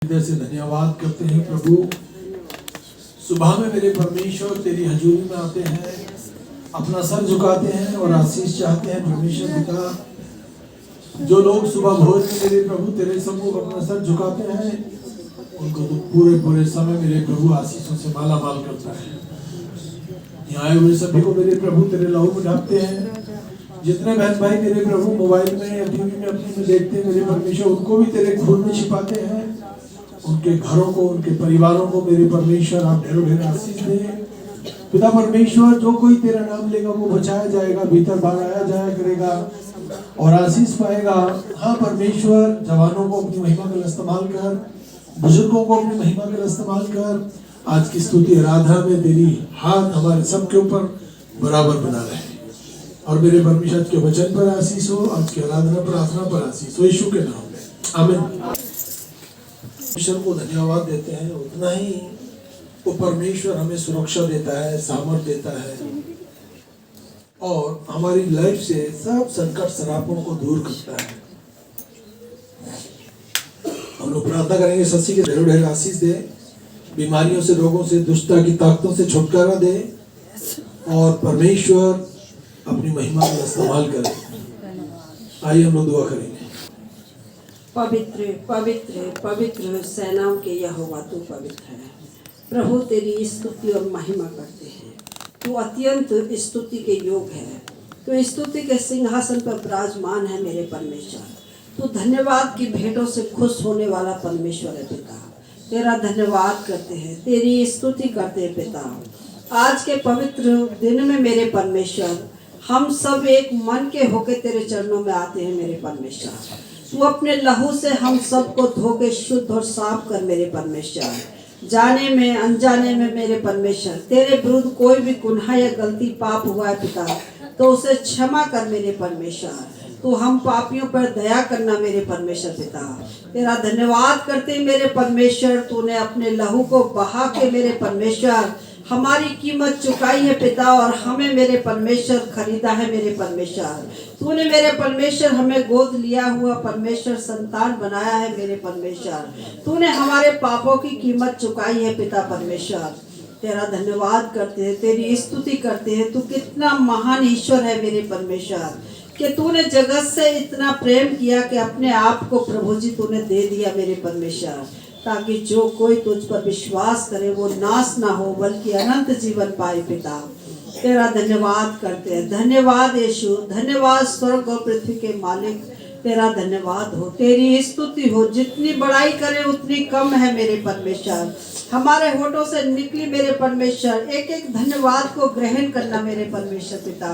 हृदय से धन्यवाद करते हैं प्रभु। सुबह में मेरे परमेश्वर तेरी हजूरी में आते हैं, अपना सर झुकाते हैं और आशीष चाहते हैं। परमेश्वर पिता, जो लोग सुबह भोर में मेरे प्रभु तेरे सम्मुख अपना सर झुकाते हैं, उनको तो पूरे पूरे समय मेरे प्रभु आशीषों से माला माल करता है। यहाँ आए हुए सभी को मेरे प्रभु तेरे लहू में ढांपते हैं। जितने बहन भाई मेरे प्रभु मोबाइल में या टीवी में अपने में देखते हैं मेरे परमेश्वर, उनको भी तेरे खून में छिपाते हैं। उनके घरों को, उनके परिवारों को मेरे परमेश्वर आप ढेरों ढेर आशीष दे। पिता परमेश्वर, जो कोई तेरा नाम लेगा वो बचाया जाएगा, भीतर बाहर आया जाया करेगा और आशीष पाएगा। हाँ परमेश्वर, जवानों को अपनी महिमा में इस्तेमाल कर, बुजुर्गों को अपनी महिमा में इस्तेमाल कर। आज की स्तुति आराधना में तेरी हाथ हमारे सबके ऊपर बराबर बना रहे और मेरे परमेश्वर के वचन पर आशीष हो, आज की आराधना प्रार्थना पर आशीष हो, यीशु के नाम में आमीन। परमेश्वर को धन्यवाद देते हैं, उतना ही वो परमेश्वर हमें सुरक्षा देता है, सामर्थ देता है और हमारी लाइफ से सब संकट सरापों को दूर करता है। हम लोग प्रार्थना करेंगे, सच्ची के ढेरों ढेर आशीष दे, बीमारियों से, रोगों से, दुष्टता की ताकतों से छुटकारा दे और परमेश्वर अपनी महिमा में इस्तेमाल करे। आइए हम लोग दुआ करेंगे। पवित्र पवित्र पवित्र सेनाओं के यहोवा तू पवित्र है। प्रभु तेरी स्तुति और महिमा करते हैं। तू अत्यंत स्तुति के योग है। तू स्तुति के सिंहासन पर विराजमान है मेरे परमेश्वर। तू धन्यवाद की भेंटों से खुश होने वाला परमेश्वर है पिता। तेरा धन्यवाद करते हैं, तेरी स्तुति करते हैं पिता। आज के पवित्र दिन में मेरे परमेश्वर, हम सब एक मन के होके तेरे चरणों में आते हैं मेरे परमेश्वर। तू अपने लहू से हम सबको धो के शुद्ध और साफ कर मेरे परमेश्वर। जाने में अनजाने में मेरे परमेश्वर, तेरे विरुद्ध कोई भी गुनाह या गलती पाप हुआ है पिता, तो उसे क्षमा कर मेरे परमेश्वर। तू हम पापियों पर दया करना मेरे परमेश्वर पिता। तेरा धन्यवाद करते मेरे परमेश्वर, तूने अपने लहू को बहा के मेरे परमेश्वर हमारी कीमत चुकाई है पिता और हमें मेरे परमेश्वर खरीदा है मेरे परमेश्वर। तूने मेरे परमेश्वर हमें गोद लिया हुआ परमेश्वर संतान बनाया है मेरे परमेश्वर। तूने हमारे पापों की कीमत चुकाई है पिता परमेश्वर। तेरा धन्यवाद करते हैं, तेरी स्तुति करते हैं। तू कितना महान ईश्वर है मेरे परमेश्वर कि तूने जगत से इतना प्रेम किया कि अपने आप को प्रभु जी तूने दे दिया मेरे परमेश्वर, ताकि जो कोई तुझ पर विश्वास करे वो नाश ना हो बल्कि अनंत जीवन पाए पिता। तेरा धन्यवाद करते हैं। धन्यवाद यीशु, धन्यवाद स्वर्ग और पृथ्वी के मालिक। तेरा धन्यवाद हो, तेरी स्तुति हो। जितनी बड़ाई करे उतनी कम है मेरे परमेश्वर। हमारे होठों से निकली मेरे परमेश्वर एक एक धन्यवाद को ग्रहण करना मेरे परमेश्वर पिता।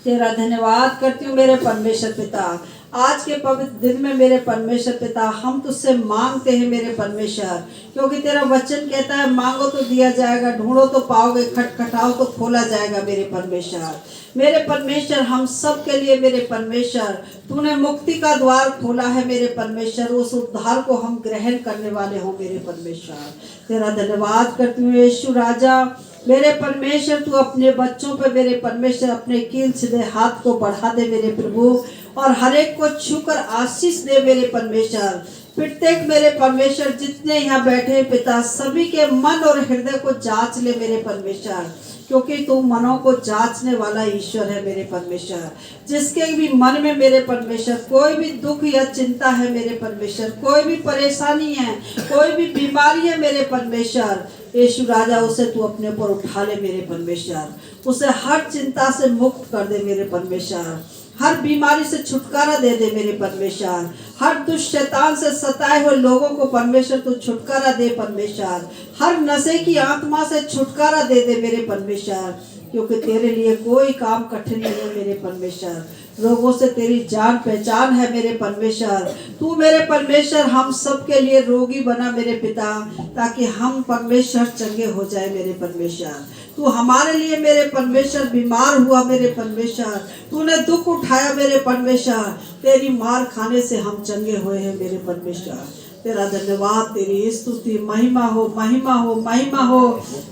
तेरा धन्यवाद करती हूँ मेरे परमेश्वर पिता। आज के पवित्र दिन में मेरे परमेश्वर पिता, हम तुझसे मांगते हैं मेरे परमेश्वर, क्योंकि तेरा वचन कहता है मांगो तो दिया जाएगा, ढूंढो तो पाओगे, खटखटाओ तो खोला जाएगा मेरे परमेश्वर। मेरे परमेश्वर, हम सब के लिए मेरे परमेश्वर तूने मुक्ति का द्वार खोला है मेरे परमेश्वर। उस उद्धार को हम ग्रहण करने वाले हों मेरे परमेश्वर। तेरा धन्यवाद करती हूँ यीशु राजा मेरे परमेश्वर। तू अपने बच्चों पे मेरे परमेश्वर अपने कील सीधे हाथ को बढ़ा दे मेरे प्रभु और हर एक को छूकर आशीष दे मेरे परमेश्वर। प्रत्येक मेरे परमेश्वर जितने यहाँ बैठे हैं पिता, सभी के मन और हृदय को जांच ले मेरे परमेश्वर, क्योंकि तू मनों को जांचने वाला ईश्वर है मेरे परमेश्वर। जिसके भी मन में मेरे परमेश्वर कोई भी दुख या चिंता है मेरे परमेश्वर, कोई भी परेशानी है, कोई भी बीमारी है मेरे परमेश्वर, यीशु राजा उसे तू अपने ऊपर उठा ले मेरे परमेश्वर। उसे हर चिंता से मुक्त कर दे मेरे परमेश्वर। हर बीमारी से छुटकारा दे दे मेरे परमेश्वर। हर दुष्ट शैतान से सताए हुए लोगों को परमेश्वर तू छुटकारा दे परमेश्वर। हर नशे की आत्मा से छुटकारा दे दे मेरे परमेश्वर, क्योंकि तेरे लिए कोई काम कठिन नहीं है मेरे परमेश्वर। रोगों से तेरी जान पहचान है मेरे परमेश्वर। तू मेरे परमेश्वर हम सब के लिए रोगी बना मेरे पिता, ताकि हम परमेश्वर चंगे हो जाए मेरे परमेश्वर। तू हमारे लिए मेरे परमेश्वर बीमार हुआ मेरे परमेश्वर। तूने दुख उठाया मेरे परमेश्वर। तेरी मार खाने से हम चंगे हुए हैं मेरे परमेश्वर। तेरा धन्यवाद, तेरी स्तुति, महिमा हो, महिमा हो, महिमा हो।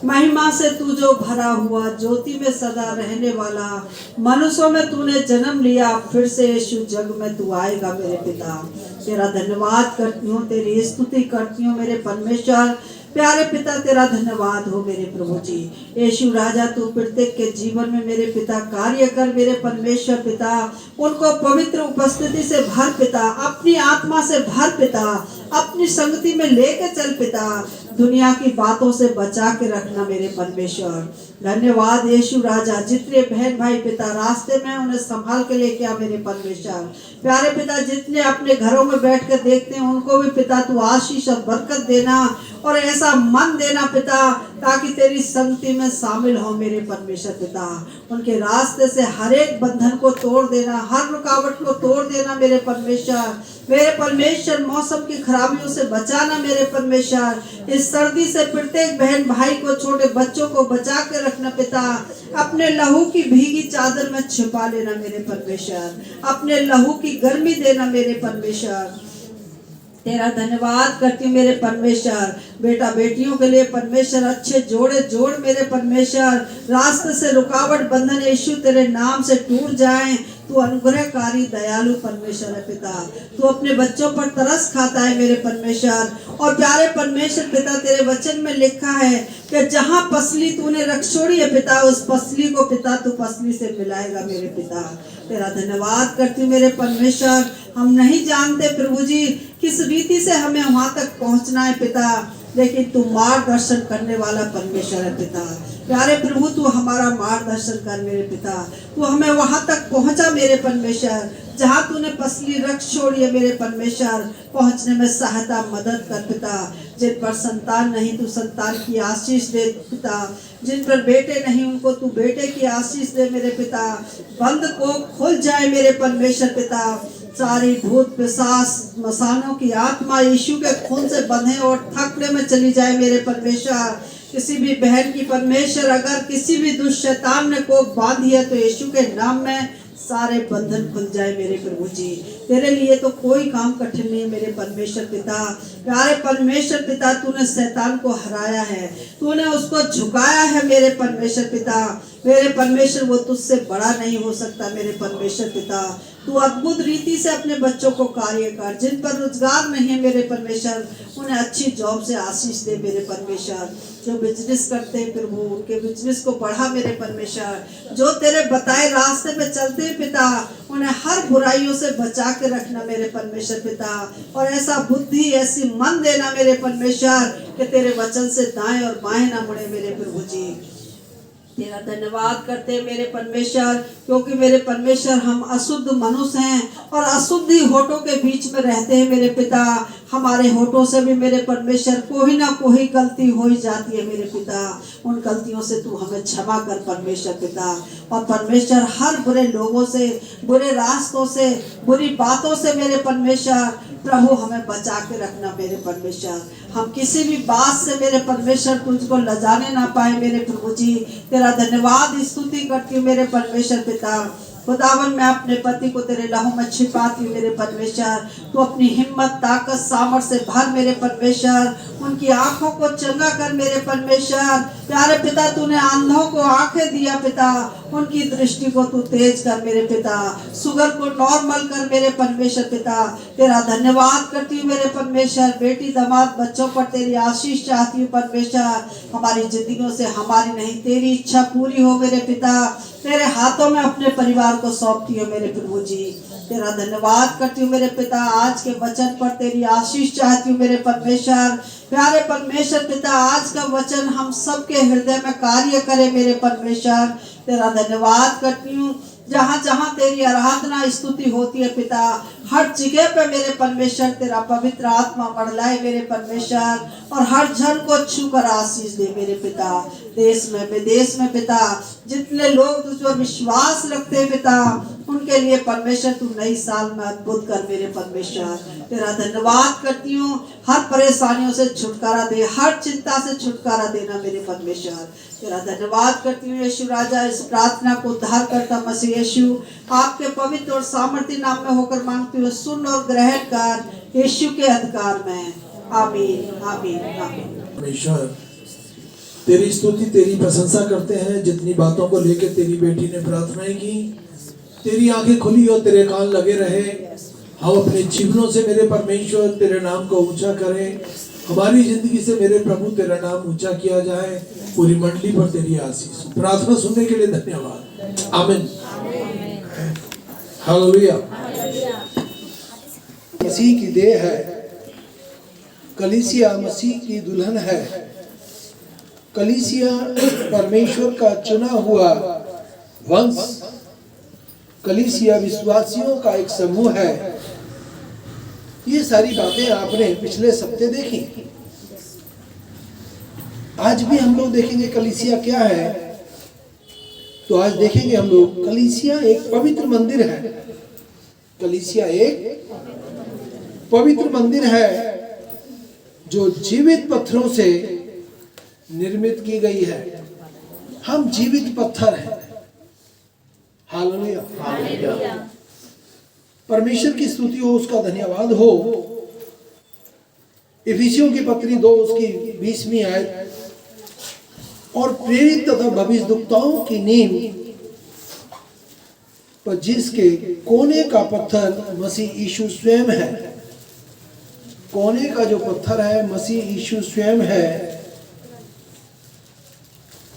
महिमा से तू जो भरा हुआ, ज्योति में सदा रहने वाला, मनुष्यों में तूने जन्म लिया, फिर से यीशु जग में तू आएगा मेरे पिता। तेरा धन्यवाद करती हूँ, तेरी स्तुति करती हूँ मेरे परमेश्वर। प्यारे पिता तेरा धन्यवाद हो मेरे प्रभु जी। यीशु राजा तू प्रत्येक के जीवन में मेरे पिता कार्य कर मेरे परमेश्वर पिता। उनको पवित्र उपस्थिति से भर पिता, अपनी आत्मा से भर पिता, अपनी संगति में लेके चल पिता। दुनिया की बातों से बचा के रखना मेरे परमेश्वर। धन्यवाद यीशु राजा। जितने बहन भाई पिता रास्ते में उन्हें संभाल के लेके आ मेरे परमेश्वर। प्यारे पिता जितने अपने घरों में बैठ कर देखते हैं उनको भी पिता तू आशीष और बरकत देना और ऐसा मन देना पिता ताकि तेरी संगति में शामिल हो मेरे परमेश्वर पिता। उनके रास्ते से हर एक बंधन को तोड़ देना, हर रुकावट को तोड़ देना मेरे परमेश्वर। मेरे परमेश्वर मौसम की खराबियों से बचाना मेरे परमेश्वर। इस सर्दी से प्रत्येक बहन भाई को, छोटे बच्चों को बचा के रखना पिता। अपने लहू की भीगी चादर में छिपा लेना मेरे परमेश्वर। अपने लहू की गर्मी देना मेरे परमेश्वर। तेरा धन्यवाद करती हूँ मेरे परमेश्वर। बेटा बेटियों के लिए परमेश्वर अच्छे जोड़े जोड़ मेरे परमेश्वर। रास्ते से रुकावट बंधन यीशु तेरे नाम से टूट जाएं। तू अनुग्रहकारी दयालु परमेश्वर है पिता। तू अपने बच्चों पर तरस खाता है मेरे परमेश्वर। और प्यारे परमेश्वर पिता तेरे वचन में लिखा है कि जहाँ पसली तूने रख छोड़ी है पिता, उस पसली को पिता तू पसली से मिलाएगा मेरे पिता। तेरा धन्यवाद करती हूँ मेरे परमेश्वर। हम नहीं जानते प्रभु जी किस रीति से हमें वहां तक पहुंचना है पिता, लेकिन तू मार्गदर्शन करने वाला परमेश्वर है पिता। प्यारे प्रभु तू हमारा मार्गदर्शन कर मेरे पिता। तू हमें वहां तक पहुंचा मेरे परमेश्वर जहां तूने पसली रख छोड़ी है मेरे परमेश्वर। पहुंचने में सहायता मदद कर पिता। जिन पर संतान नहीं तू संतान की आशीष दे पिता। जिन पर बेटे नहीं उनको तू बेटे की आशीष दे मेरे पिता। बंद को खुल जाए मेरे परमेश्वर पिता। सारी भूत पिशाच मसानों की आत्मा यीशु के खून से बंधे और थकने में चली जाए मेरे परमेश्वर। किसी भी बहन की परमेश्वर अगर किसी भी दुष्ट शैतान ने कोख बांधी है तो यीशु के नाम में सारे बंधन खुल जाए मेरे प्रभु जी। तेरे लिए तो कोई काम कठिन नहीं है मेरे परमेश्वर पिता। प्यारे परमेश्वर पिता तूने शैतान को हराया है, तूने उसको झुकाया है मेरे परमेश्वर पिता। मेरे परमेश्वर वो तुझसे बड़ा नहीं हो सकता मेरे परमेश्वर पिता। तू अद्भुत रीति से अपने बच्चों को कार्य कर। जिन पर रोजगार नहीं है मेरे परमेश्वर उन्हें अच्छी जॉब से आशीष दे मेरे परमेश्वर। जो बिजनेस करते हैं प्रभु उनके बिजनेस को बढ़ा मेरे परमेश्वर। जो तेरे बताए रास्ते पे चलते हैं पिता उन्हें हर बुराइयों से बचा के रखना मेरे परमेश्वर पिता। और ऐसा बुद्धि ऐसी मन देना मेरे परमेश्वर कि तेरे वचन से दाएं और बाएं ना मुड़े मेरे प्रभु जी। तेरा धन्यवाद करते हैं मेरे परमेश्वर, क्योंकि मेरे परमेश्वर हम अशुद्ध मनुष्य हैं और अशुद्धि होठों के बीच में रहते हैं मेरे पिता। हमारे होठों से भी मेरे परमेश्वर कोई ना कोई गलती हो ही जाती है मेरे पिता। उन गलतियों से तू हमें क्षमा कर परमेश्वर पिता। और परमेश्वर हर बुरे लोगों से, बुरे रास्तों से, बुरी बातों से मेरे परमेश्वर प्रभु हमें बचा के रखना मेरे परमेश्वर। हम किसी भी बात से मेरे परमेश्वर तुझको लजाने ना पाए मेरे प्रभु जी। तेरा धन्यवाद स्तुति करती हूँ मेरे परमेश्वर पिता। खुदावन मैं अपने पति को तेरे लहू में छिपाती हूँ मेरे परमेश्वर। तू अपनी हिम्मत ताकत सामर्थ्य से भर मेरे परमेश्वर। उनकी आंखों को चंगा कर मेरे परमेश्वर। प्यारे पिता तूने अंधों को आंखें दिया पिता, उनकी दृष्टि को तू तेज कर मेरे पिता। शुगर को नॉर्मल कर मेरे परमेश्वर पिता। तेरा धन्यवाद करती हूँ मेरे परमेश्वर। बेटी दामाद बच्चों पर तेरी आशीष चाहती हूँ परमेश्वर। हमारी जिंदगियों से हमारी नहीं तेरी इच्छा पूरी हो मेरे पिता। तेरे हाथों में अपने परिवार को सौंपती हूँ मेरे प्रभु जी। तेरा धन्यवाद करती हूँ मेरे पिता। आज के वचन पर तेरी आशीष चाहती हूँ मेरे परमेश्वर। प्यारे परमेश्वर पिता आज का वचन हम सबके हृदय में कार्य करे मेरे परमेश्वर। तेरा धन्यवाद करती हूँ जहाँ जहाँ तेरी आराधना स्तुति होती है पिता, हर जगह पे मेरे परमेश्वर तेरा पवित्र आत्मा मंडलाए मेरे परमेश्वर। और हर जन को छू कर आशीष दे मेरे पिता। देश में विदेश में पिता जितने लोग तुझ पर विश्वास रखते हैं पिता उनके लिए परमेश्वर तू नई साल में अद्भुत कर मेरे परमेश्वर। तेरा धन्यवाद करती हूँ। हर परेशानियों से छुटकारा दे, हर चिंता से छुटकारा देना मेरे परमेश्वर। तेरा धन्यवाद करती हूँ यीशु राजा। इस प्रार्थना को उद्धार करता मसीह यीशु आपके पवित्र और सामर्थ्य नाम में होकर मांगती हूँ। सुन और ग्रहण कर यीशु के अधिकार में। आमीन आमीन आमीन। परमेश्वर तेरी स्तुति तेरी प्रशंसा करते हैं। जितनी बातों को लेकर तेरी बेटी ने प्रार्थनाएं की, तेरी आंखें खुली और तेरे कान लगे रहे हम अपने जीवनों से मेरे परमेश्वर तेरे नाम को ऊंचा करें। हमारी जिंदगी से मेरे प्रभु तेरा नाम ऊंचा किया जाए। पूरी मंडली पर तेरी आशीष। प्रार्थना सुनने के लिए धन्यवाद। आमीन। हालेलुया। मसीह की देह है, कलीसिया मसीह की दुल्हन है। कलीसिया परमेश्वर का चुना हुआ वंश, कलीसिया विश्वासियों का एक समूह है। ये सारी बातें आपने पिछले सप्ताह देखी। आज भी हम लोग देखेंगे कलीसिया क्या है। तो आज देखेंगे हम लोग कलीसिया एक पवित्र मंदिर है। कलीसिया एक पवित्र मंदिर है जो जीवित पत्थरों से निर्मित की गई है। हम जीवित पत्थर हैं। हालेलुया। परमेश्वर की स्तुति हो, उसका धन्यवाद हो। इफिसियों की पत्री 2 उसकी 20वीं आयत, और प्रेरित तथा भविष्यद्वक्ताओं की नींव पर जिसके कोने का पत्थर मसीह यीशु स्वयं है। कोने का जो पत्थर है मसीह यीशु स्वयं है,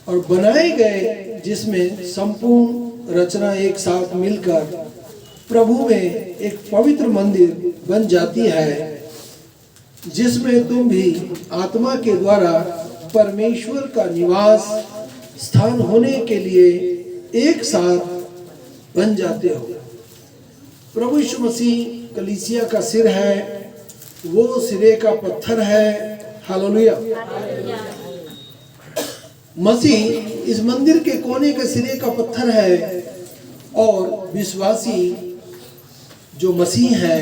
और बनाए गए जिसमें संपूर्ण रचना एक साथ मिलकर प्रभु में एक पवित्र मंदिर बन जाती है, जिसमें तुम भी आत्मा के द्वारा परमेश्वर का निवास स्थान होने के लिए एक साथ बन जाते हो। प्रभु यीशु मसीह कलीसिया का सिर है, वो सिरे का पत्थर है। हालेलुया। मसीह इस मंदिर के कोने के सिरे का पत्थर है, और विश्वासी जो मसीह है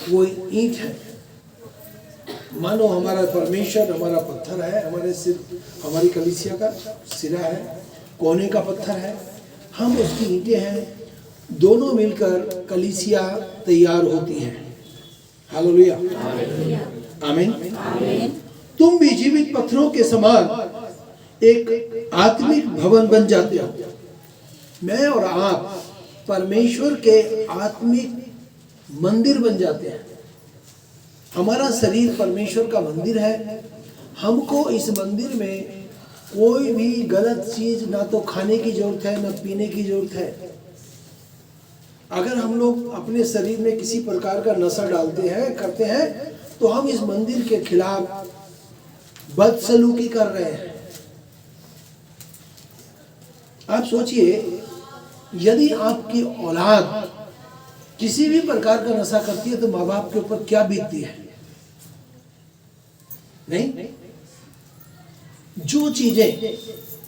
वो ईंट है। मानो हमारा परमेश्वर हमारा पत्थर है, हमारे सिर, हमारी कलीसिया का सिरा है, कोने का पत्थर है, हम उसकी ईंटें हैं। दोनों मिलकर कलीसिया तैयार होती है। हालेलुया। आमीन। तुम भी जीवित पत्थरों के समान एक आत्मिक भवन बन जाते हो। मैं और आप परमेश्वर के आत्मिक मंदिर बन जाते हैं। हमारा शरीर परमेश्वर का मंदिर है। हमको इस मंदिर में कोई भी गलत चीज ना तो खाने की जरूरत है, ना पीने की जरूरत है। अगर हम लोग अपने शरीर में किसी प्रकार का नशा डालते हैं, करते हैं, तो हम इस मंदिर के खिलाफ बदसलूकी कर रहे हैं। आप सोचिए, यदि आपकी औलाद किसी भी प्रकार का नशा करती है तो माँ बाप के ऊपर क्या बीतती है? नहीं? जो चीजें,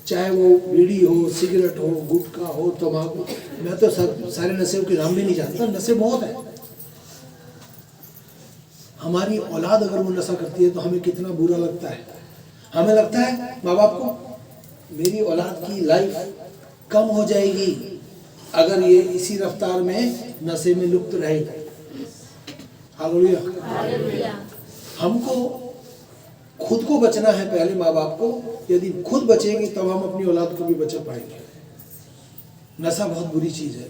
चाहे वो बीड़ी हो, सिगरेट हो, गुटखा हो, तंबाकू, मैं तो सारे नशे के नाम भी नहीं जानता, नशे बहुत है। हमारी औलाद अगर वो नशा करती है तो हमें कितना बुरा लगता है। हमें लगता है माँ बाप को, मेरी औलाद की लाइफ कम हो जाएगी अगर ये इसी रफ्तार में नशे में लुप्त रहेगी। हालेलुया। हमको खुद को बचना है पहले माँ बाप को। यदि खुद बचेंगे तब हम अपनी औलाद को भी बचा पाएंगे। नशा बहुत बुरी चीज है,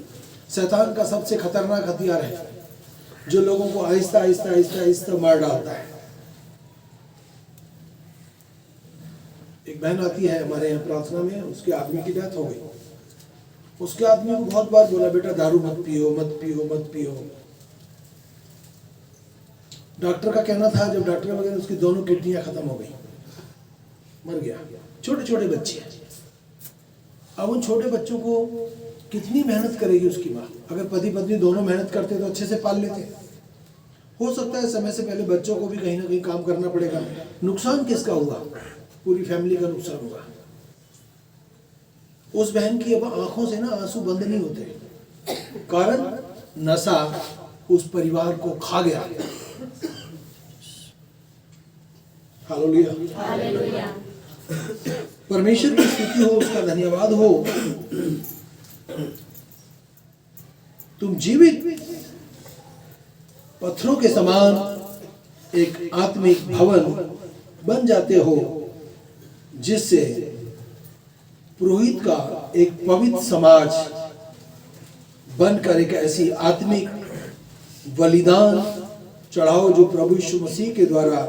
शैतान का सबसे खतरनाक हथियार है, जो लोगों को आहिस्ता आहिस्ता आहिस्ता आहिस्ता मार डालता है। एक बहन आती है हमारे यहाँ प्रार्थना में, उसके आदमी की डेथ हो गई। उसके आदमी को बहुत बार बोला, बेटा दारू मत पियो, मत पियो, मत पियो। डॉक्टर का कहना था, जब डॉक्टर वगैरह, उसकी दोनों किडनियां खत्म हो गई, मर गया। छोटे छोटे बच्चे हैं। अब उन छोटे बच्चों को कितनी मेहनत करेगी उसकी माँ? अगर पति पत्नी दोनों मेहनत करते तो अच्छे से पाल लेते। हो सकता है समय से पहले बच्चों को भी कहीं ना कहीं काम करना पड़ेगा। नुकसान किसका हुआ? पूरी फैमिली का नुकसान हुआ। उस बहन की अब आंखों से ना आंसू बंद नहीं होते, कारण नशा उस परिवार को खा गया। हालेलुया। परमेश्वर की स्तुति हो, उसका धन्यवाद हो। तुम जीवित पत्थरों के समान एक आत्मिक भवन बन जाते हो, जिससे पुरोहित का एक पवित्र समाज बनकर एक ऐसी आत्मिक बलिदान चढ़ाओ जो प्रभु यीशु मसीह के द्वारा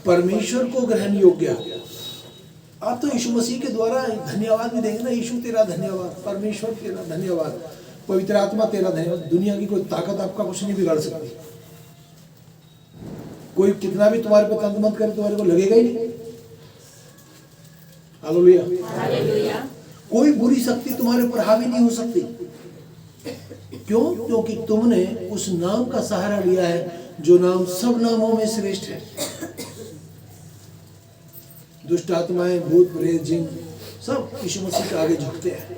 परमेश्वर को ग्रहण योग्य है। आप तो यीशु मसीह के द्वारा धन्यवाद भी देंगे ना, यीशु तेरा धन्यवाद, परमेश्वर तेरा धन्यवाद, पवित्र आत्मा तेरा धन्यवाद। दुनिया की कोई ताकत आपका कुछ नहीं बिगाड़ सकती। कोई कितना भी तुम्हारे पे तंत मंत करे तुम्हारे को लगेगा ही नहीं। हालेलुया। कोई बुरी शक्ति तुम्हारे ऊपर हावी नहीं हो सकती। क्यों? क्योंकि तुमने उस नाम का सहारा लिया है जो नाम सब नामों में श्रेष्ठ है। दुष्ट आत्माएं, भूत प्रेत, जिन सब यीशु मसीह के आगे झुकते हैं।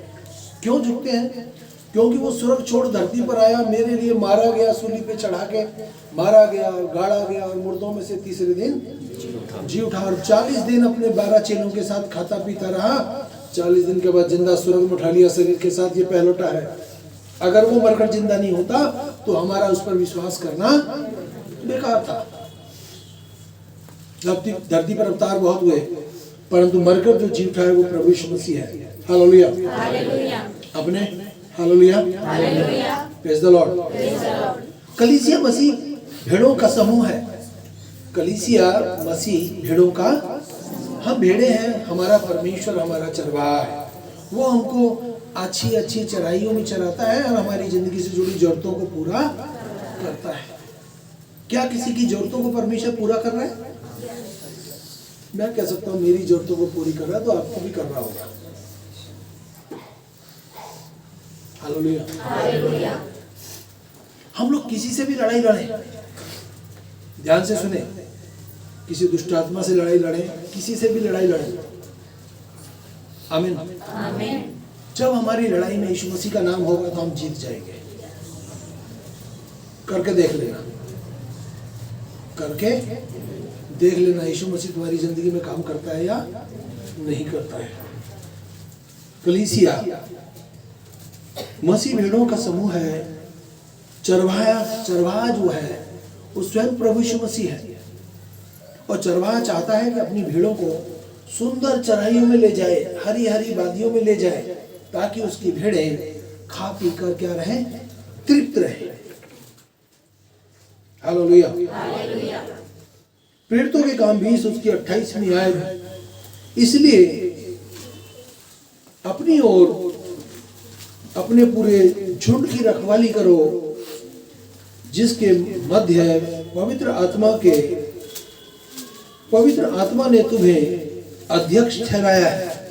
क्यों झुकते हैं? क्योंकि वो स्वर्ग छोड़ धरती पर आया, मेरे लिए मारा गया, सूली पे चढ़ा के मारा गया, गाड़ा गया और मुर्दों में से तीसरे दिन जी उठा। और 40 दिन अपने 12 चेलों के साथ खाता पीता रहा। 40 दिन के बाद जिंदा स्वर्ग में उठा लिया शरीर के साथ। ये पहलौठा है। अगर वो मरकर जिंदा नहीं होता तो हमारा उस पर विश्वास करना बेकार था। धरती पर अवतार बहुत हुए, परंतु मरकर जो जी उठा है वो प्रभु यीशु मसीह है। हालेलुया। अपने हालेलुया, प्रेज द लॉर्ड। कलीसिया मसीह भेड़ों का समूह है। कलीसिया मसीह भेड़ों का, हम भेड़े हैं, हमारा परमेश्वर हमारा चरवाहा है। वो हमको अच्छी अच्छी चराइयों में चराता है और हमारी जिंदगी से जुड़ी जरूरतों को पूरा करता है। क्या किसी की जरूरतों को परमेश्वर पूरा कर रहा है? मैं कह सकता हूँ मेरी जरूरतों को पूरी कर रहा है, तो आपको भी कर रहा होगा। हालेलुया। हम लोग किसी से भी लड़ाई लड़े, ध्यान से सुने, किसी दुष्ट आत्मा से लड़ाई लड़े, किसी से भी लड़ाई लड़े, आमीन। जब हमारी लड़ाई में यीशु मसीह का नाम होगा तो हम जीत जाएंगे। करके देख लेना, करके देख लेना यीशु मसीह तुम्हारी जिंदगी में काम करता है या नहीं करता है। कलीसिया मसीह भेड़ों का समूह है। चरवाहा जो है वो स्वयं प्रभु यीशु मसीह है। और चरवाहा चाहता है कि अपनी भेड़ों को सुंदर चराइयों में ले जाए, हरी हरी वादियों में ले जाए, ताकि उसकी भेड़ें खा पी कर क्या रहे, तृप्त रहे। हालेलुया। प्रेरितों के काम 20 उसकी 28वीं आयत। इसलिए अपनी ओर अपने पूरे झुंड की रखवाली करो, जिसके मध्य पवित्र आत्मा ने तुम्हें अध्यक्ष ठहराया है।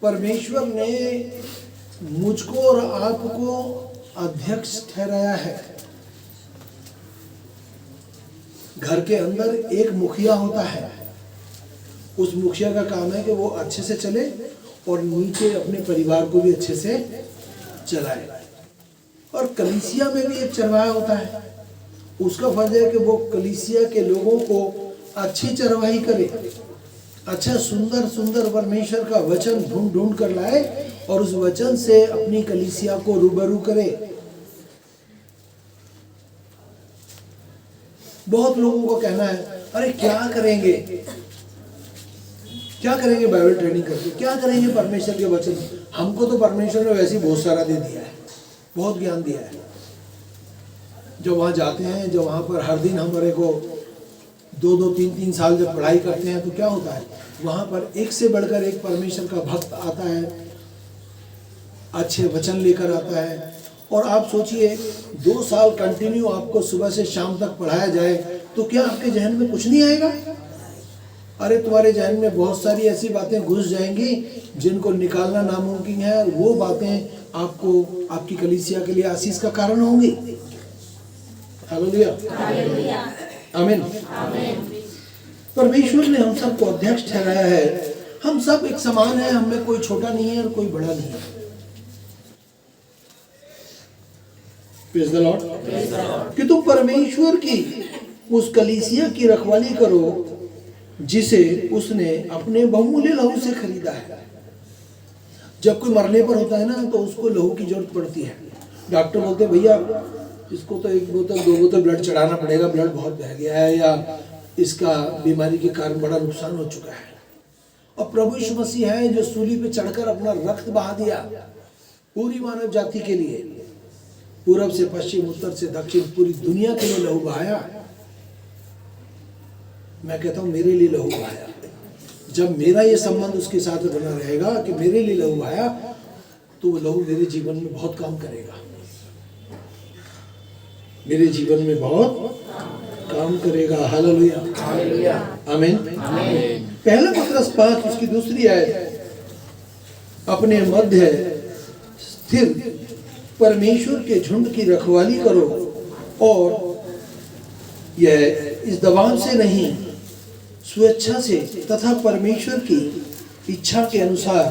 परमेश्वर ने मुझको और आपको अध्यक्ष ठहराया है। घर के अंदर एक मुखिया होता है। उस मुखिया का काम है कि वो अच्छे से चले और नीचे अपने परिवार को भी अच्छे से चलाए। और कलीसिया में भी एक चरवाहा होता है। उसका फर्ज है कि वो कलीसिया के लोगों को अच्छी चरवाही करे, अच्छा सुंदर सुंदर परमेश्वर का वचन ढूंढ ढूंढ कर लाए और उस वचन से अपनी कलीसिया को रूबरू करे। बहुत लोगों को कहना है, अरे क्या करेंगे बाइबल ट्रेनिंग करके, क्या करेंगे परमेश्वर के वचन। हमको तो परमेश्वर ने वैसे ही बहुत सारा दे दिया है, बहुत ज्ञान दिया है। जब वहाँ जाते हैं, जब वहाँ पर हर दिन हमारे को 2-2, 3-3 साल जब पढ़ाई करते हैं, तो क्या होता है, वहाँ पर एक से बढ़कर एक परमेश्वर का भक्त आता है, अच्छे वचन लेकर आता है। और आप सोचिए 2 साल कंटिन्यू आपको सुबह से शाम तक पढ़ाया जाए तो क्या आपके जहन में कुछ नहीं आएगा? अरे तुम्हारे जहन में बहुत सारी ऐसी बातें घुस जाएंगी जिनको निकालना नामुमकिन है। वो बातें आपको आपकी कलीसिया के लिए आशीष का कारण होंगी। हालेलुया, आमीन। परमेश्वर ने हम सबको अध्यक्ष ठहराया है। हम सब एक समान है, हम में कोई छोटा नहीं है और कोई बड़ा नहीं है। Praise the Lord. कि तुम परमेश्वर की उस कलीसिया की रखवाली करो जिसे उसने अपने बहुमूल्य लहू से खरीदा है। जब कोई मरने पर होता है ना, तो उसको लहू की जरूरत पड़ती है। डॉक्टर बोलते हैं भैया इसको तो 1 बोतल 2 बोतल ब्लड चढ़ाना पड़ेगा, ब्लड बहुत बह गया है या इसका बीमारी के कारण बड़ा नुकसान हो चुका है। और प्रभु यीशु मसीह है जो सूली पे चढ़कर अपना रक्त बहा दिया पूरी मानव जाति के लिए। पूरब से पश्चिम, उत्तर से दक्षिण, पूरी दुनिया के लिए लहू बहाया। मैं कहता हूं मेरे लिए लहू बहाया। जब मेरा ये संबंध उसके साथ बना रहेगा कि मेरे लिए लहू बहाया, तो वो लहू मेरे जीवन में बहुत काम करेगा, मेरे जीवन में बहुत काम करेगा। हालेलुया, आमीन। पहला पत्रस 5 उसकी दूसरी आयत, अपने मध्य स्थिर परमेश्वर के झुंड की रखवाली करो और यह इस दबाव से नहीं, स्वेच्छा से तथा परमेश्वर की इच्छा के अनुसार,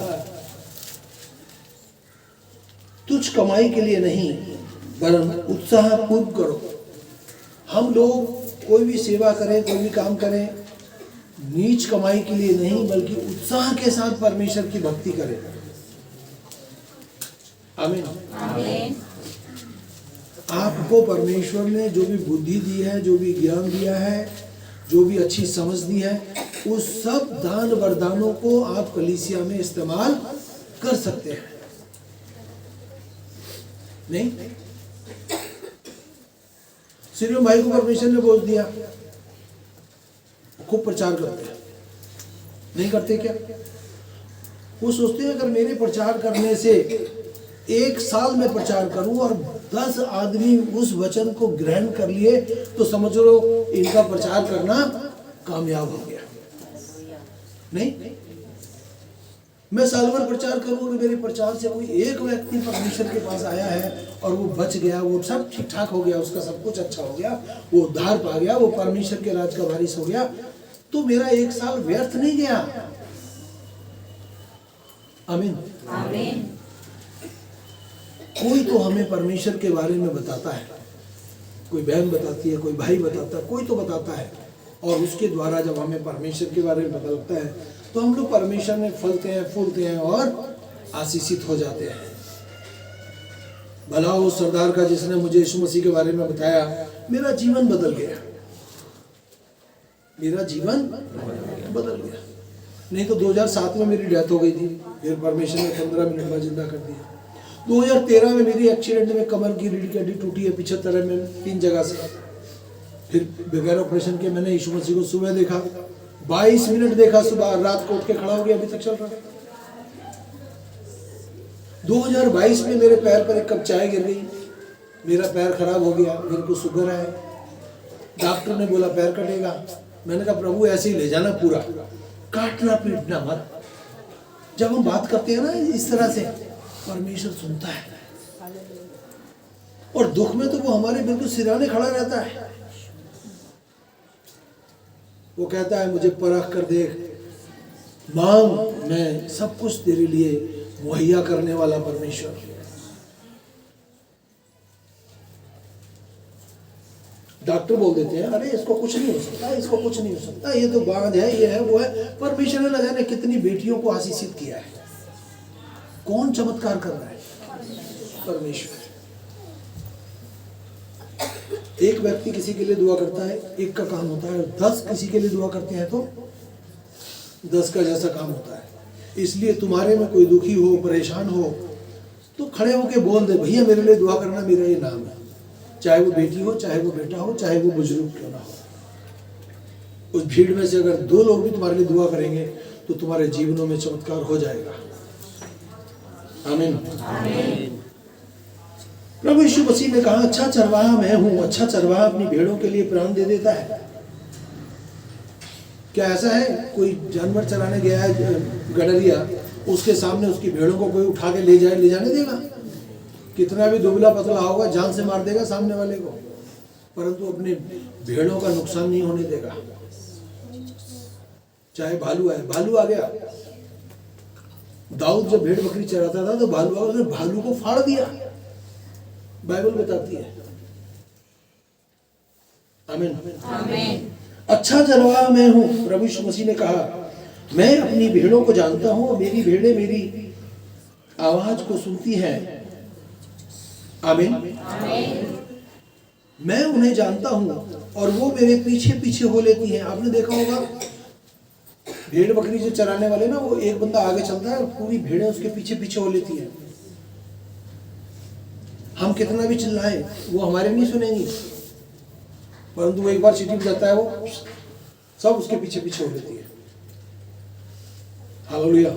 तुच्छ कमाई के लिए नहीं वरन उत्साह पूर्व करो। हम लोग कोई भी सेवा करें, कोई भी काम करें, नीच कमाई के लिए नहीं बल्कि उत्साह के साथ परमेश्वर की भक्ति करें। आमीन। आपको परमेश्वर ने जो भी बुद्धि दी है, जो भी ज्ञान दिया है, जो भी अच्छी समझ दी है, उस सब दान वरदानों को आप कलीसिया में इस्तेमाल कर सकते हैं। नहीं, सिरियम भाई को परमेश्वर ने बोल दिया, खूब प्रचार करते हैं, नहीं करते क्या? वो सोचते हैं अगर मेरे प्रचार करने से 1 साल में प्रचार करूं और 10 आदमी उस वचन को ग्रहण कर लिए तो समझ लो इनका प्रचार करना कामयाब हो गया। नहीं, मैं साल भर प्रचार करूं और मेरे प्रचार से कोई एक व्यक्ति परमेश्वर के पास आया है और वो बच गया, वो सब ठीक ठाक हो गया, उसका सब कुछ अच्छा हो गया, वो उद्धार पा गया, वो परमेश्वर के राज का वारिस हो गया, तो मेरा 1 साल व्यर्थ नहीं गया। आमीन। कोई तो हमें परमेश्वर के बारे में बताता है, कोई बहन बताती है, कोई भाई बताता है, कोई तो बताता है, और उसके द्वारा जब हमें परमेश्वर के बारे में पता लगता है तो हम लोग परमेश्वर में फलते हैं, फूलते हैं और आशीषित हो जाते हैं। भला उस सरदार का जिसने मुझे यीशु मसीह के बारे में बताया, मेरा जीवन बदल गया, मेरा जीवन बदल गया। नहीं तो 2007 में मेरी डेथ हो गई थी, फिर परमेश्वर ने 15 मिनट बाद जिंदा कर दिया। 2013 में मेरी एक्सीडेंट में कमर की रीढ़ की हड्डी टूटी है 75 में 3 जगह से। फिर बगैर ऑपरेशन के मैंने यीशु मसीह को सुबह देखा, 22 मिनट देखा सुबह, रात को उठ के खड़ा हो गया, अभी तक चल रहा है। 2022 में मेरे पैर पर एक कप चाय गिर गई, मेरा पैर खराब हो गया, मेरे को शुगर है, डॉक्टर ने बोला पैर कटेगा। मैंने कहा प्रभु ऐसे ही ले जाना पूरा, काटना पीटना मत। जब हम बात करते हैं ना इस तरह से, परमेश्वर सुनता है, और दुख में तो वो हमारे बिल्कुल सिराने खड़ा रहता है। वो कहता है मुझे परख कर देख, मांग, मैं सब कुछ तेरे लिए मुहैया करने वाला परमेश्वर। डॉक्टर बोल देते हैं अरे इसको कुछ नहीं हो सकता, इसको कुछ नहीं हो सकता, ये तो बांध है, ये है, वो है। परमेश्वर ने न जाने कितनी बेटियों को आशीषित किया है। कौन चमत्कार कर रहा है? परमेश्वर। एक व्यक्ति किसी के लिए दुआ करता है, एक का काम होता है, 10 किसी के लिए दुआ करते हैं तो 10 का जैसा काम होता है। इसलिए तुम्हारे में कोई दुखी हो, परेशान हो, तो खड़े होके बोल दे, भैया मेरे लिए दुआ करना, मेरा ये नाम है। चाहे वो बेटी हो, चाहे वो बेटा हो, चाहे वो बुजुर्ग क्यों ना हो। उस भीड़ में से अगर 2 लोग भी तुम्हारे लिए दुआ करेंगे तो तुम्हारे जीवनों में चमत्कार हो जाएगा। आमीन। प्रभु यीशु मसीह ने कहा, अच्छा चरवाहा मैं हूं, अच्छा चरवाहा अपनी भेड़ों के लिए प्राण दे देता है। क्या ऐसा है कोई जानवर चराने गया है गडरिया, उसके सामने उसकी भेड़ों को कोई उठा के ले जाने देगा? कितना भी दुबला पतला होगा, जान से मार देगा सामने वाले को, परंतु अपने भेड़ों का नुकसान नहीं होने देगा। चाहे भालू आए, भालू आ गया, दाऊद जब भेड़ बकरी चराता था तो भालू आया, उसने भालू को फाड़ दिया, बाइबल बताती है। आमीन। अच्छा चरवाहा मैं हूं, प्रभु यीशु मसीह ने कहा, मैं अपनी भेड़ों को जानता हूं और मेरी भेड़ें मेरी आवाज को सुनती हैं। आमीन। मैं उन्हें जानता हूं और वो मेरे पीछे पीछे हो लेती हैं। आपने देखा होगा भेड़ बकरी जो चराने वाले ना, वो एक बंदा आगे चलता है और पूरी भेड़ें उसके पीछे पीछे हो लेती हैं। हम कितना भी चिल्लाएं वो हमारे नहीं सुनेंगी, परंतु वो एक बार सीटी बजाता है वो सब उसके पीछे पीछे हो लेती है। हालेलुया।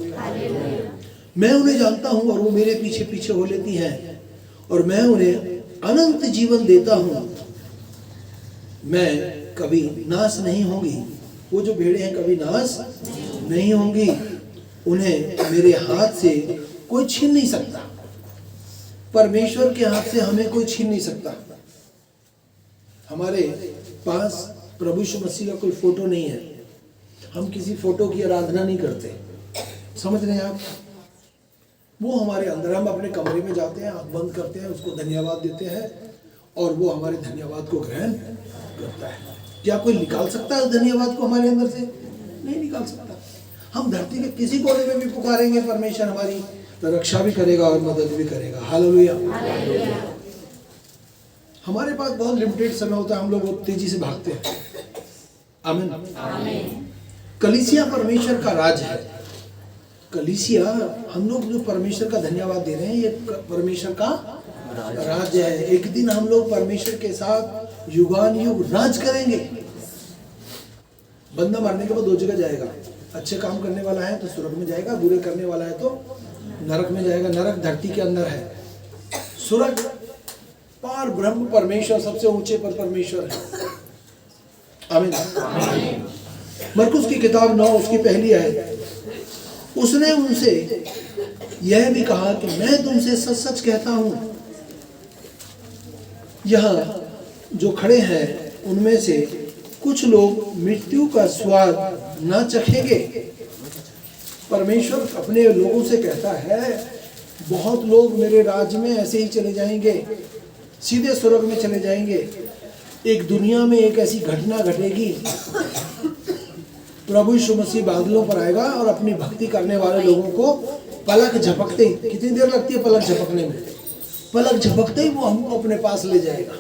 मैं उन्हें जानता हूं और वो मेरे पीछे पीछे हो लेती हैं, और मैं उन्हें अनंत जीवन देता हूं, मैं कभी नाश नहीं होंगी। वो जो भेड़ें हैं कभी नाश नहीं होंगी, उन्हें मेरे हाथ से कोई छीन नहीं सकता। परमेश्वर के हाथ से हमें कोई छीन नहीं सकता। हमारे पास प्रभु यीशु मसीह का कोई फोटो नहीं है, हम किसी फोटो की आराधना नहीं करते, समझ रहे हैं आप? वो हमारे अंदर, हम अपने कमरे में जाते हैं, आँख बंद करते हैं, उसको धन्यवाद देते हैं और वो हमारे धन्यवाद को ग्रहण करता है। क्या कोई निकाल सकता है उस धन्यवाद को हमारे अंदर से? नहीं निकाल सकता। हम धरती के किसी कोने में भी पुकारेंगे, परमेश्वर हमारी तो रक्षा भी करेगा और मदद भी करेगा। हालेलुया। हमारे पास बहुत लिमिटेड समय होता है, हम लोग बहुत तेजी से भागते हैं। आमीन। कलीसिया परमेश्वर का राज है। कलीसिया, हम लोग जो परमेश्वर का धन्यवाद दे रहे हैं, ये परमेश्वर का राज है। एक दिन हम लोग परमेश्वर के साथ युगान युग राज करेंगे। बंदा मरने के बाद दो जगह जाएगा, अच्छे काम करने वाला है तो स्वर्ग में जाएगा, बुरे करने वाला है तो नरक में जाएगा। नरक धरती के अंदर है, स्वर्ग पार ब्रह्म परमेश्वर सबसे ऊंचे पर परमेश्वर है। आमीन। मरकुस की किताब 9 उसकी पहली आयत, उसने उनसे यह भी कहा कि मैं तुमसे सच सच कहता हूं, यहाँ जो खड़े हैं उनमें से कुछ लोग मृत्यु का स्वाद न चखेंगे। परमेश्वर अपने लोगों से कहता है, बहुत लोग मेरे राज्य में ऐसे ही चले जाएंगे, सीधे स्वर्ग में चले जाएंगे। एक दुनिया में एक ऐसी घटना घटेगी, प्रभु यीशु मसीह बादलों पर आएगा और अपनी भक्ति करने वाले लोगों को पलक झपकते, कितनी देर लगती है पलक झपकने में? पलक झपकते ही वो हमको अपने पास ले जाएगा।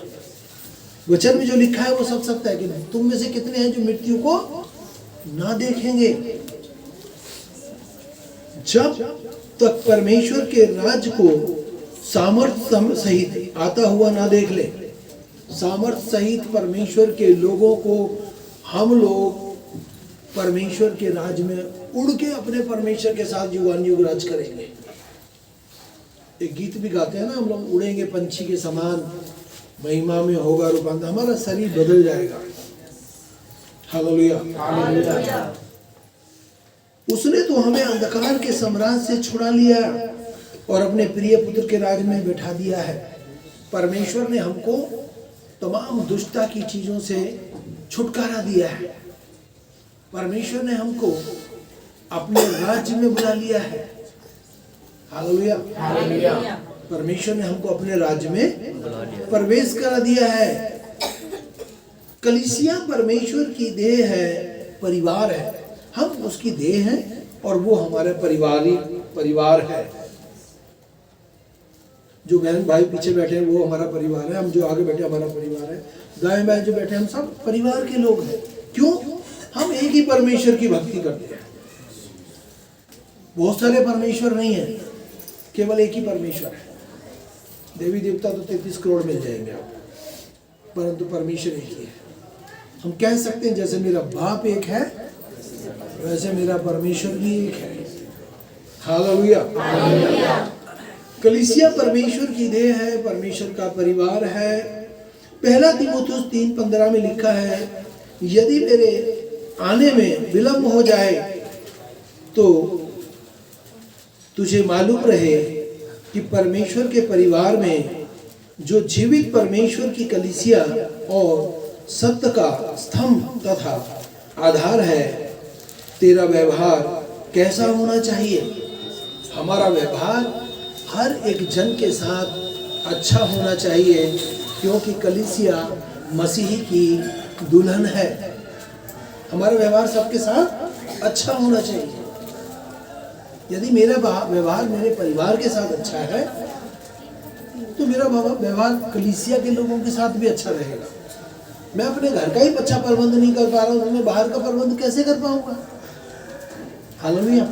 वचन में जो लिखा है वो सब सत्य है कि नहीं? तुम में से कितने हैं जो मृत्यु को ना देखेंगे? जब तक परमेश्वर के राज्य को सामर्थ्य सहित आता हुआ ना देख ले, सामर्थ्य सहित परमेश्वर के लोगों को हम लोग परमेश्वर के राज्य में उड़ के अपने परमेश्वर के साथ युगान युग राज करेंगे। एक गीत भी गाते हैं ना, हम लोग उड़ेंगे पंछी के समान, महिमा में होगा रूपांतर, हमारा शरीर बदल जाएगा। हालेलुया। उसने तो हमें अंधकार के साम्राज्य से छुड़ा लिया और अपने प्रिय पुत्र के राज में बैठा दिया है। परमेश्वर ने हमको तमाम दुष्टता की चीजों से छुटकारा दिया है। परमेश्वर ने हमको अपने राज्य में बुला लिया है। हालेलुया। परमेश्वर ने हमको अपने राज्य में प्रवेश करा दिया है। कलीसिया परमेश्वर की देह है, परिवार है। हम उसकी देह हैं और वो हमारे परिवार है। जो बहन भाई पीछे बैठे हैं वो हमारा परिवार है, हम जो आगे बैठे हमारा परिवार है, दाएं बाएं जो बैठे हम सब परिवार के लोग हैं। क्यों? हम एक ही परमेश्वर की भक्ति करते हैं। बहुत सारे परमेश्वर नहीं है, केवल एक ही परमेश्वर है। देवी देवता तो 33 करोड़ मिल जाएंगे आप, परंतु परमेश्वर एक ही है। हम कह सकते हैं जैसे मेरा बाप एक है वैसे मेरा परमेश्वर भी एक है। हालेलुया। कलीसिया परमेश्वर की देह है, परमेश्वर का परिवार है। पहला तीमुथियुस 3:15 में लिखा है, यदि मेरे आने में विलंब हो जाए तो तुझे मालूम रहे कि परमेश्वर के परिवार में जो जीवित परमेश्वर की कलीसिया और सत्य का स्तंभ तथा आधार है, तेरा व्यवहार कैसा होना चाहिए? हमारा व्यवहार हर एक जन के साथ अच्छा होना चाहिए, क्योंकि कलीसिया मसीह की दुल्हन है। हमारा व्यवहार सबके साथ अच्छा होना चाहिए। यदि मेरा व्यवहार मेरे परिवार के साथ अच्छा है तो मेरा व्यवहार कलीसिया के लोगों के साथ भी अच्छा रहेगा। मैं अपने घर का ही अच्छा प्रबंध नहीं कर पा रहा हूँ तो मैं बाहर का प्रबंध कैसे कर पाऊंगा? हालेलुया।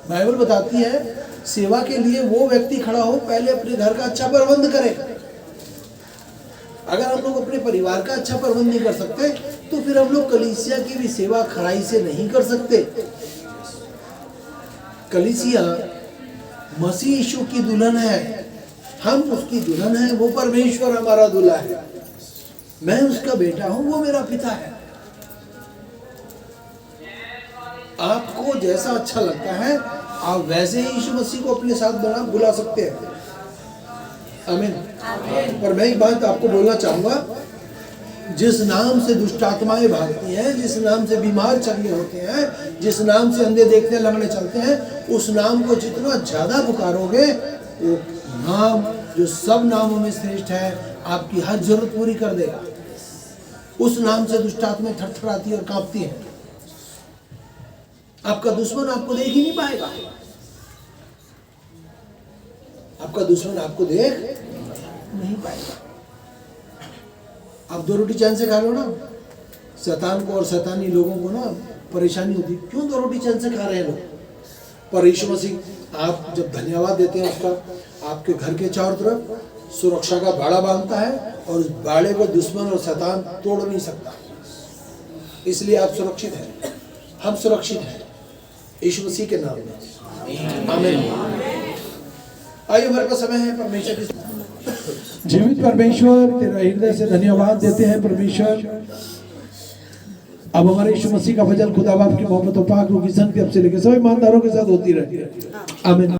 बाइबल बताती है सेवा के लिए वो व्यक्ति खड़ा हो, पहले अपने घर का अच्छा प्रबंध करे। अगर हम लोग अपने परिवार का अच्छा प्रबंध नहीं कर सकते तो फिर हम लोग कलीसिया की भी सेवा खराई से नहीं कर सकते। कलीसिया मसीह यीशु की दुल्हन है, हम उसकी दुल्हन है, वो परमेश्वर हमारा दूल्हा है, मैं उसका बेटा हूं, वो मेरा पिता है। आपको जैसा अच्छा लगता है आप वैसे ही यीशु मसीह को अपने साथ बुला सकते हैं। आमीन। पर मैं एक बात आपको बोलना चाहूंगा, जिस नाम से दुष्ट आत्माएं भागती हैं, जिस नाम से बीमार चंगे होते हैं, जिस नाम से अंधे देखते लंगड़े चलते हैं, उस नाम को जितना ज्यादा पुकारोगे वो नाम जो सब नामों में श्रेष्ठ है आपकी हर जरूरत पूरी कर देगा। उस नाम से दुष्ट आत्माएं थरथराती और कांपती हैं। आपका दुश्मन आपको देख ही नहीं पाएगा, आपका दुश्मन आपको देख नहीं पाएगा। आप 2 रोटी चैन से खा लो ना, शैतान को और शैतानी लोगों को ना परेशानी होती, क्यों 2 रोटी चैन से खा रहे हैं लोग? पर यीशु मसीह आप जब धन्यवाद देते हैं उसका, आपके घर के चारों तरफ सुरक्षा का बाड़ा बांधता है और उस बाड़े को दुश्मन और शैतान तोड़ नहीं सकता। इसलिए आप सुरक्षित हैं, हम सुरक्षित हैं यीशु मसीह के नाम में। आमीन। आइए, हमारे पास समय है परमेश्वर की जीवित परमेश्वर, तेरा हृदय से धन्यवाद देते हैं परमेश्वर। अब हमारे यीशु मसीह का फजल खुदा बाप की मोहब्बत और पाक रूह की संगति अब से लेकर सभी ईमानदारों के साथ होती रहे। आमीन।